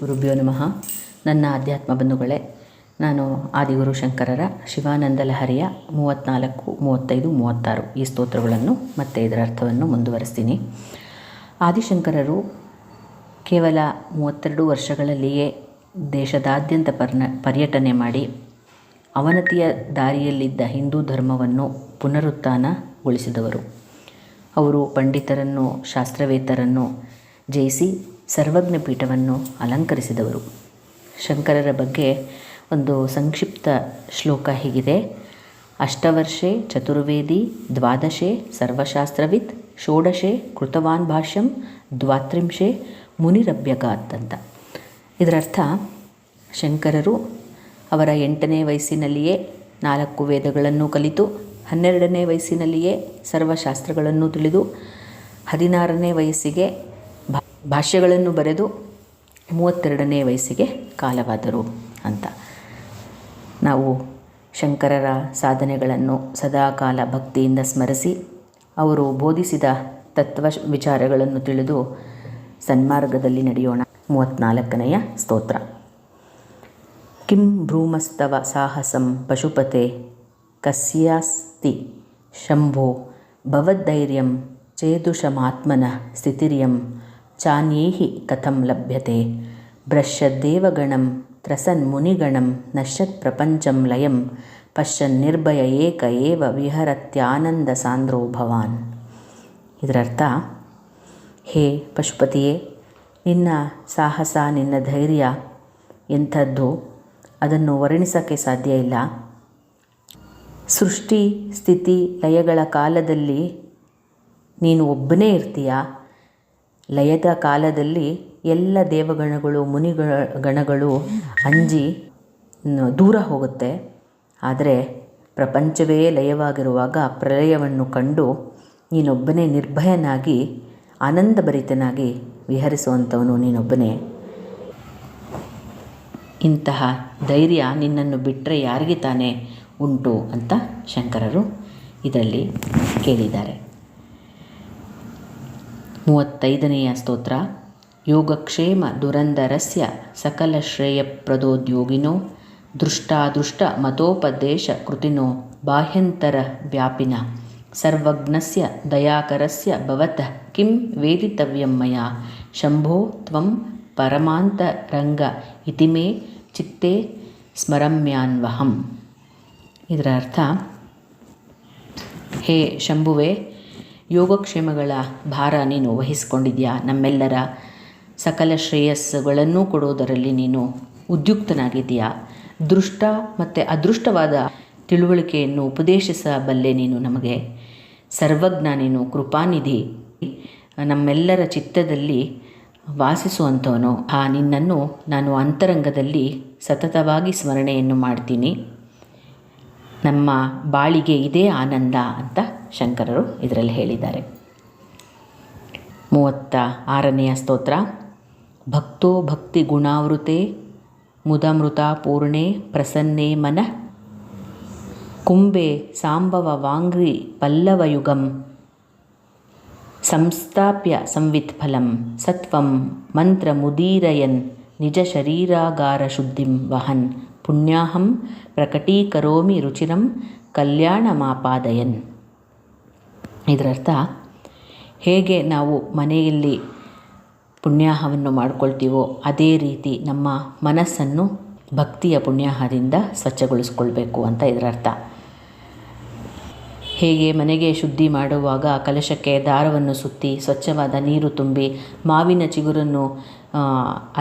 ಗುರುಭ್ಯೋ ನಮಃ. ನನ್ನ ಅಧ್ಯಾತ್ಮ ಬಂಧುಗಳೇ, ನಾನು ಆದಿಗುರು ಶಂಕರರ ಶಿವಾನಂದ ಲಹರಿಯ 34, 35, 36 ಈ ಸ್ತೋತ್ರಗಳನ್ನು ಮತ್ತು ಇದರ ಅರ್ಥವನ್ನು ಮುಂದುವರಿಸ್ತೀನಿ. ಆದಿಶಂಕರರು ಕೇವಲ 32 ವರ್ಷಗಳಲ್ಲಿಯೇ ದೇಶದಾದ್ಯಂತ ಪರ್ಯಟನೆ ಮಾಡಿ ಅವನತಿಯ ದಾರಿಯಲ್ಲಿದ್ದ ಹಿಂದೂ ಧರ್ಮವನ್ನು ಪುನರುತ್ಥಾನಗೊಳಿಸಿದವರು. ಅವರು ಪಂಡಿತರನ್ನು, ಶಾಸ್ತ್ರವೇತ್ತರನ್ನು ಜಯಿಸಿ ಸರ್ವಜ್ಞ ಪೀಠವನ್ನು ಅಲಂಕರಿಸಿದವರು. ಶಂಕರರ ಬಗ್ಗೆ ಒಂದು ಸಂಕ್ಷಿಪ್ತ ಶ್ಲೋಕ ಹೀಗಿದೆ: ಅಷ್ಟವರ್ಷೆ ಚತುರ್ವೇದಿ, ದ್ವಾದಶೆ ಸರ್ವಶಾಸ್ತ್ರವಿತ್, ಷೋಡಶೆ ಕೃತವಾನ್ ಭಾಷ್ಯಂ, ದ್ವಾತ್ರಿಂಶೆ ಮುನಿರಭ್ಯಗಾತ್ ಅಂತ. ಇದರರ್ಥ, ಶಂಕರರು ಅವರ 8ನೇ ವಯಸ್ಸಿನಲ್ಲಿಯೇ 4 ವೇದಗಳನ್ನು ಕಲಿತು, 12ನೇ ವಯಸ್ಸಿನಲ್ಲಿಯೇ ಸರ್ವಶಾಸ್ತ್ರಗಳನ್ನು ತಿಳಿದು, 16ನೇ ವಯಸ್ಸಿಗೆ ಭಾಷ್ಯಗಳನ್ನು ಬರೆದು, 32ನೇ ವಯಸ್ಸಿಗೆ ಕಾಲವಾದರು ಅಂತ. ನಾವು ಶಂಕರರ ಸಾಧನೆಗಳನ್ನು ಸದಾಕಾಲ ಭಕ್ತಿಯಿಂದ ಸ್ಮರಿಸಿ, ಅವರು ಬೋಧಿಸಿದ ತತ್ವ ವಿಚಾರಗಳನ್ನು ತಿಳಿದು ಸನ್ಮಾರ್ಗದಲ್ಲಿ ನಡೆಯೋಣ. 34ನೆಯ ಸ್ತೋತ್ರ. ಕಿಂ ಭ್ರೂಮಸ್ತವ ಸಾಹಸಂ ಪಶುಪತೆ ಕಸ್ಯಾಸ್ತಿ ಶಂಭೋ ಭವದ್ಧೈರ್ಯಂ ಚೇದುಷಮಾತ್ಮನಃ ಸ್ಥಿತಿರ್ಯಂ ಚಾನ್ಯೈಹಿ ಕಥಂ ಲಭ್ಯತೆ ಭ್ರಶ್ಯದ್ದೇವಗಣಂ ತ್ರಸನ್ ಮುನಿಗಣಂ ನಶ್ಯತ್ ಪ್ರಪಂಚಂ ಲಯಂ ಪಶ್ಯನ್ ನಿರ್ಭಯ ಏಕ ಏವ ವಿಹರತ್ಯಾನಂದ ಸಾಂದ್ರೋ ಭವಾನ್. ಇದರರ್ಥ, ಹೇ ಪಶುಪತಿಯೇ, ನಿನ್ನ ಸಾಹಸ, ನಿನ್ನ ಧೈರ್ಯ ಎಂಥದ್ದು, ಅದನ್ನು ವರ್ಣಿಸೋಕ್ಕೆ ಸಾಧ್ಯ ಇಲ್ಲ. ಸೃಷ್ಟಿ ಸ್ಥಿತಿ ಲಯಗಳ ಕಾಲದಲ್ಲಿ ನೀನು ಒಬ್ಬನೇ ಇರ್ತೀಯ. ಲಯದ ಕಾಲದಲ್ಲಿ ಎಲ್ಲ ದೇವಗಣಗಳು, ಗಣಗಳು ಅಂಜಿ ದೂರ ಹೋಗುತ್ತೆ. ಆದರೆ ಪ್ರಪಂಚವೇ ಲಯವಾಗಿರುವಾಗ ಪ್ರಳಯವನ್ನು ಕಂಡು ನೀನೊಬ್ಬನೇ ನಿರ್ಭಯನಾಗಿ, ಆನಂದಭರಿತನಾಗಿ ವಿಹರಿಸುವಂಥವನು ನೀನೊಬ್ಬನೇ. ಇಂತಹ ಧೈರ್ಯ ನಿನ್ನನ್ನು ಬಿಟ್ಟರೆ ಯಾರಿಗೆ ತಾನೇ ಉಂಟು ಅಂತ ಶಂಕರರು ಇದರಲ್ಲಿ ಕೇಳಿದ್ದಾರೆ. 35ನೆಯ ಸ್ತೋತ್ರ. ಯೋಗಕ್ಷೇಮ ದುರಂಧರಸ್ಯ ಸಕಲ ಶ್ರೇಯಪ್ರದೋದ್ಯೋಗಿನೋ ದೃಷ್ಟಾದೃಷ್ಟ ಮತೋಪದೇಶ ಕೃತಿನೋ ಬಾಹ್ಯಂತರ ವ್ಯಾಪಿನ ಸರ್ವಜ್ಞಸ್ಯ ದಯಾಕರಸ್ಯ ಭವತಃ ಕಿಂ ವೇದಿತವ್ಯಂ ಮಯಾ ಶಂಭೋ ತ್ವಂ ಪರಮಾಂತರಂಗ ಇತಿ ಮೇ ಚಿತ್ತೇ ಸ್ಮರಮ್ಯಾನ್ವಹಂ. ಇದರ ಅರ್ಥ, ಹೇ ಶಂಭುವೆ, ಯೋಗಕ್ಷೇಮಗಳ ಭಾರ ನೀನು ವಹಿಸಿಕೊಂಡಿದ್ಯಾ. ನಮ್ಮೆಲ್ಲರ ಸಕಲ ಶ್ರೇಯಸ್ಸುಗಳನ್ನೂ ಕೊಡುವುದರಲ್ಲಿ ನೀನು ಉದ್ಯುಕ್ತನಾಗಿದೆಯಾ. ದೃಷ್ಟ ಮತ್ತು ಅದೃಷ್ಟವಾದ ತಿಳುವಳಿಕೆಯನ್ನು ಉಪದೇಶಿಸಬಲ್ಲೆ ನೀನು ನಮಗೆ. ಸರ್ವಜ್ಞ ನೀನು, ಕೃಪಾನಿಧಿ, ನಮ್ಮೆಲ್ಲರ ಚಿತ್ತದಲ್ಲಿ ವಾಸಿಸುವಂಥವನು. ನಿನ್ನನ್ನು ನಾನು ಅಂತರಂಗದಲ್ಲಿ ಸತತವಾಗಿ ಸ್ಮರಣೆಯನ್ನು ಮಾಡ್ತೀನಿ. ನಮ್ಮ ಬಾಳಿಗೆ ಇದೇ ಆನಂದ ಅಂತ ಶಂಕರರು ಇದರಲ್ಲಿ ಹೇಳಿದ್ದಾರೆ. 36ನೆಯ ಸ್ತೋತ್ರ. ಭಕ್ತೋ ಭಕ್ತಿ ಗುಣಾವೃತೆ ಮುದಮೃತ ಪೂರ್ಣೆ ಪ್ರಸನ್ನೇ ಮನಃ ಕುಂಭೆ ಸಾಂಬವ ವಾಂಗ್ರಿ ಪಲ್ಲವಯುಗಂ ಸಂಸ್ಥಾಪ್ಯ ಸಂವಿತ್ ಫಲಂ ಸತ್ವಂ ಮಂತ್ರ ಮುದೀರಯನ್ ನಿಜ ಶರೀರಾಗಾರ ಶುದ್ಧಿಂ ವಹನ್ ಪುಣ್ಯಾಹಂ ಪ್ರಕಟೀಕರೋಮಿ ರುಚಿರಂ ಕಲ್ಯಾಣಮಾಪಾದಯನ್. ಇದರರ್ಥ, ಹೇಗೆ ನಾವು ಮನೆಯಲ್ಲಿ ಪುಣ್ಯಾಹವನ್ನು ಮಾಡ್ಕೊಳ್ತೀವೋ ಅದೇ ರೀತಿ ನಮ್ಮ ಮನಸ್ಸನ್ನು ಭಕ್ತಿಯ ಪುಣ್ಯಾಹದಿಂದ ಸ್ವಚ್ಛಗೊಳಿಸ್ಕೊಳ್ಬೇಕು ಅಂತ ಇದರರ್ಥ. ಹೇಗೆ ಮನೆಗೆ ಶುದ್ಧಿ ಮಾಡುವಾಗ ಕಲಶಕ್ಕೆ ದಾರವನ್ನು ಸುತ್ತಿ ಸ್ವಚ್ಛವಾದ ನೀರು ತುಂಬಿ ಮಾವಿನ ಚಿಗುರನ್ನು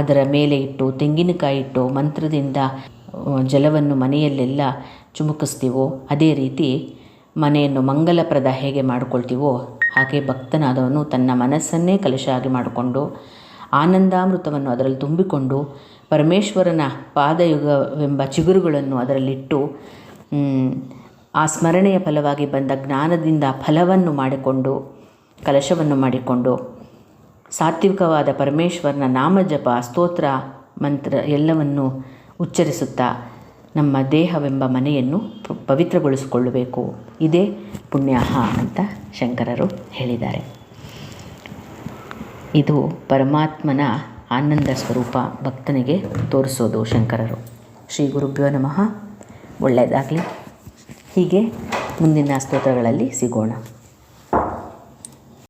ಅದರ ಮೇಲೆ ಇಟ್ಟು ತೆಂಗಿನಕಾಯಿ ಇಟ್ಟು ಮಂತ್ರದಿಂದ ಜಲವನ್ನು ಮನೆಯಲ್ಲೆಲ್ಲ ಚುಮುಕಿಸ್ತೀವೋ ಅದೇ ರೀತಿ ಮನೆಯನ್ನು ಮಂಗಲಪ್ರದ ಹೇಗೆ ಮಾಡಿಕೊಳ್ತೀವೋ ಹಾಗೆ ಭಕ್ತನಾದವನು ತನ್ನ ಮನಸ್ಸನ್ನೇ ಕಲಶ ಆಗಿ ಮಾಡಿಕೊಂಡು ಆನಂದಾಮೃತವನ್ನು ಅದರಲ್ಲಿ ತುಂಬಿಕೊಂಡು ಪರಮೇಶ್ವರನ ಪಾದಯುಗವೆಂಬ ಚಿಗುರುಗಳನ್ನು ಅದರಲ್ಲಿಟ್ಟು ಆ ಸ್ಮರಣೆಯ ಫಲವಾಗಿ ಬಂದ ಜ್ಞಾನದಿಂದ ಫಲವನ್ನು ಮಾಡಿಕೊಂಡು ಕಲಶವನ್ನು ಮಾಡಿಕೊಂಡು ಸಾತ್ವಿಕವಾದ ಪರಮೇಶ್ವರನ ನಾಮಜಪ, ಸ್ತೋತ್ರ, ಮಂತ್ರ ಎಲ್ಲವನ್ನು ಉಚ್ಚರಿಸುತ್ತಾ ನಮ್ಮ ದೇಹವೆಂಬ ಮನೆಯನ್ನು ಪವಿತ್ರಗೊಳಿಸಿಕೊಳ್ಳಬೇಕು. ಇದೇ ಪುಣ್ಯಾಹ ಅಂತ ಶಂಕರರು ಹೇಳಿದ್ದಾರೆ. ಇದು ಪರಮಾತ್ಮನ ಆನಂದ ಸ್ವರೂಪ ಭಕ್ತನಿಗೆ ತೋರಿಸೋದು ಶಂಕರರು. ಶ್ರೀ ಗುರುಭ್ಯೋ ನಮಃ. ಒಳ್ಳೆಯದಾಗಲಿ. ಹೀಗೆ ಮುಂದಿನ ಸ್ತೋತ್ರಗಳಲ್ಲಿ ಸಿಗೋಣ.